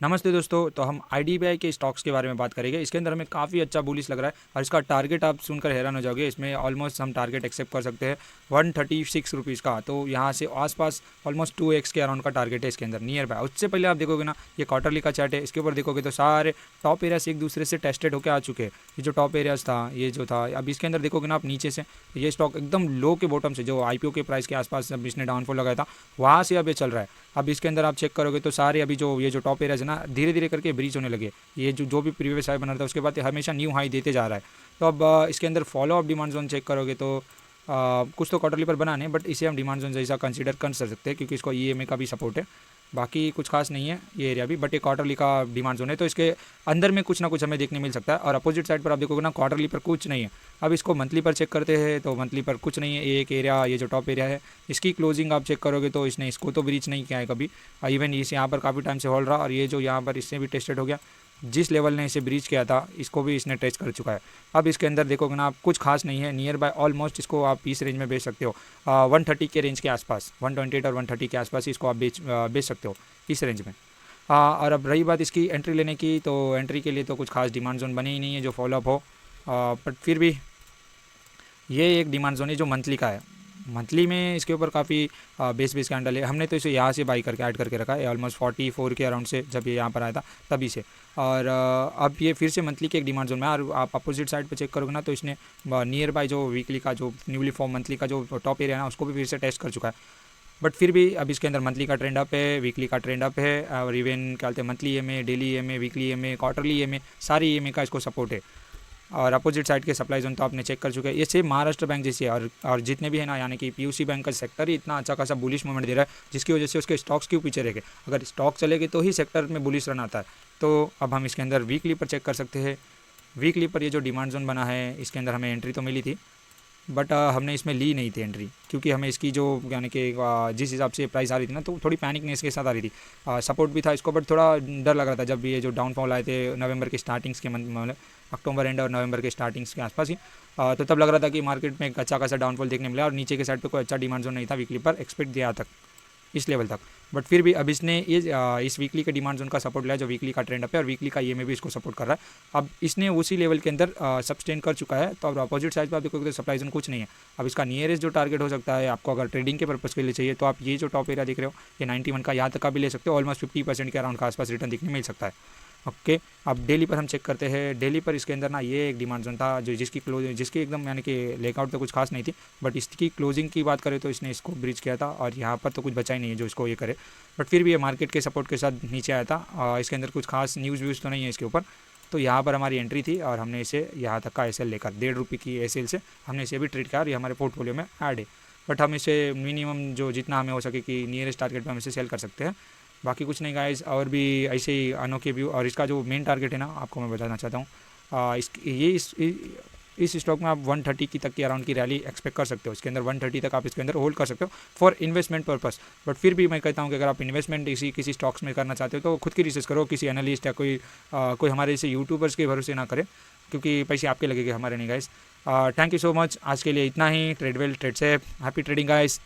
नमस्ते दोस्तों। तो हम आईडीबीआई के स्टॉक्स के बारे में बात करेंगे। इसके अंदर हमें काफ़ी अच्छा बुलिश लग रहा है और इसका टारगेट आप सुनकर हैरान हो जाओगे। इसमें ऑलमोस्ट हम टारगेट एक्सेप्ट कर सकते हैं 136 रुपीज़ का। तो यहाँ से आसपास ऑलमोस्ट 2x के अराउंड का टारगेट है इसके अंदर नियर बाय। उससे पहले आप देखोगे ना, ये क्वार्टरली का चार्ट है, इसके ऊपर देखोगे तो सारे टॉप एरियाज एक दूसरे से टेस्टेड होकर आ चुके हैं। ये जो टॉप एरियाज था, ये जो था, अब इसके अंदर देखोगे ना आप नीचे से, ये स्टॉक एकदम लो के बॉटम से, जो आईपीओ के प्राइस के आसपास अब इसने डाउनफॉल लगाया था, वहाँ से अब ये चल रहा है। अब इसके अंदर आप चेक करोगे तो सारे अभी जो ये जो टॉप एरियाज है ना, धीरे धीरे करके ब्रीच होने लगे। ये जो भी प्रीवियस हाई बना था उसके बाद हमेशा न्यू हाई देते जा रहा है। तो अब इसके अंदर follow up demand zone check करोगे तो कुछ तो क्वार्टरली पर बना नहीं, बट इसे हम डिमांड जोन जैसा कंसीडर कर सकते हैं क्योंकि इसको ईएमए का भी सपोर्ट है। बाकी कुछ खास नहीं है ये एरिया भी, बट ये क्वार्टरली का डिमांड जोन है, तो इसके अंदर में कुछ ना कुछ हमें देखने मिल सकता है। और अपोजिट साइड पर आप देखोगे ना, क्वार्टरली पर कुछ नहीं है। अब इसको मंथली पर चेक करते हैं तो मंथली पर कुछ नहीं है। एक एरिया, ये जो टॉप एरिया है, इसकी क्लोजिंग आप चेक करोगे तो इसने इसको तो ब्रीच नहीं किया है कभी। इवन इस यहाँ पर काफ़ी टाइम से होल्ड रहा, और ये जो यहाँ पर इससे भी टेस्टेड हो गया। जिस लेवल ने इसे ब्रीच किया था, इसको भी इसने टेस्ट कर चुका है। अब इसके अंदर देखोगे ना आप, कुछ खास नहीं है। नियर बाय ऑलमोस्ट इसको आप इस रेंज में बेच सकते हो, 130 के रेंज के आसपास, 128 और 130 के आसपास इसको आप बेच सकते हो इस रेंज में। और अब रही बात इसकी एंट्री लेने की, तो एंट्री के लिए तो कुछ खास डिमांड जोन बने ही नहीं है जो फॉलोअप हो। बट फिर भी ये एक डिमांड जोन है जो मंथली का है। मंथली में इसके ऊपर काफ़ी बेस कैंडल है। हमने तो इसे यहाँ से बाई करके ऐड करके रखा है ऑलमोस्ट 44 के अराउंड से, जब ये यहाँ पर आया था तभी से। और अब ये फिर से मंथली के एक डिमांड जोन में है। और आप अपोजिट साइड पे चेक करोगे ना, तो इसने नियर बाय जो वीकली का, जो न्यूली फॉर्म मंथली का जो टॉप एरिया है ना, उसको भी फिर से टेस्ट कर चुका है। बट फिर भी अब इसके अंदर मंथली का ट्रेंड अप है, वीकली का ट्रेंड अप है, और इवन क्या बोलते हैं, monthly EMA, daily EMA, weekly EMA, quarterly EMA, सारी ईएमए का इसको सपोर्ट है। और अपोजिट साइड के सप्लाई जोन तो आपने चेक कर चुके हैं। ये सेम महाराष्ट्र बैंक जैसी है। और जितने भी है ना, यानी कि पीयूसी बैंक का सेक्टर ही इतना अच्छा खासा बुलिश मूवमेंट दे रहा है, जिसकी वजह से उसके स्टॉक्स क्यों पीछे रह गए। अगर स्टॉक चलेंगे तो ही सेक्टर में बुलिश रन आता है। तो अब हम इसके अंदर वीकली पर चेक कर सकते हैं। वीकली पर ये जो डिमांड जोन बना है, इसके अंदर हमें एंट्री तो मिली थी, बट हमने इसमें ली नहीं थी एंट्री, क्योंकि हमें इसकी जो, यानी कि जिस हिसाब से प्राइस आ रही थी ना, तो थोड़ी पैनिकनेस के साथ आ रही थी। सपोर्ट भी था इसको, बट थोड़ा डर लग रहा था जब ये जो डाउनफॉल आए थे नवंबर के स्टार्टिंग्स के मंथ, मतलब अक्टूबर एंड और नवंबर के स्टार्टिंग्स के आसपास ही। तो तब लग रहा था कि मार्केट में एक अच्छा खासा डाउनफॉल देखने मिला, और नीचे के साइड पे कोई अच्छा डिमांड जोन नहीं था वीकली पर एक्सपेक्ट दिया तक, इस लेवल तक। बट फिर भी अब इसने ये इस वीकली के डिमांड जोन का सपोर्ट लिया, जो वीकली का ट्रेंड अप है, और वीकली का ये में भी इसको सपोर्ट कर रहा है। अब इसने उसी लेवल के अंदर सब्सटेन कर चुका है। तो अब अपोजिट साइड पर आप देखोगे तो सप्लाई जोन कुछ नहीं है। अब इसका नियरेस्ट जो टारगेट हो सकता है आपको, अगर ट्रेडिंग के पर्पज़ के लिए चाहिए, तो आप ये जो टॉप एरिया दिख रहे हो, ये 91 का, यहाँ तक का भी ले सकते हो। ऑलमोस्ट 50% के अराउंड का आसपास रिटर्न दिखने मिल सकता है। ओके, अब डेली पर हम चेक करते हैं। डेली पर इसके अंदर ना, ये एक डिमांड जोन था जो जिसकी एकदम, यानी कि लेकआउट तो कुछ खास नहीं थी, बट इसकी क्लोजिंग की बात करें तो इसने इसको ब्रीच किया था, और यहाँ पर तो कुछ बचा ही नहीं है जो इसको ये करे। बट फिर भी ये मार्केट के सपोर्ट के साथ नीचे आया था। इसके अंदर कुछ खास न्यूज़ व्यूज़ तो नहीं है इसके ऊपर। तो यहाँ पर हमारी एंट्री थी, और हमने इसे यहाँ तक का एसएल लेकर, 1.5 रुपये की एसएल से हमने इसे भी ट्रेड किया, और ये हमारे पोर्टफोलियो में ऐड है। बट हम इसे मिनिमम जो जितना हमें हो सके कि नियरेस्ट टारगेट पर हम इसे सेल कर सकते हैं। बाकी कुछ नहीं गाइस, और भी ऐसे ही अनोखे व्यू। और इसका जो मेन टारगेट है ना, आपको मैं बताना चाहता हूँ, इस स्टॉक में आप 130 की तक की अराउंड की रैली एक्सपेक्ट कर सकते हो। इसके अंदर 130 तक आप इसके अंदर होल्ड कर सकते हो फॉर इन्वेस्टमेंट पर्पस। बट फिर भी मैं कहता हूँ कि अगर आप इन्वेस्टमेंट किसी स्टॉक्स में करना चाहते हो, तो खुद की रिसर्च करो, किसी एनालिस्ट या कोई हमारे जैसे यूट्यूबर्स के भरोसे ना करें, क्योंकि पैसे आपके लगेंगे, हमारे नहीं guys. Thank you so much. आज के लिए इतना ही। Trade well, trade safe, happy trading guys.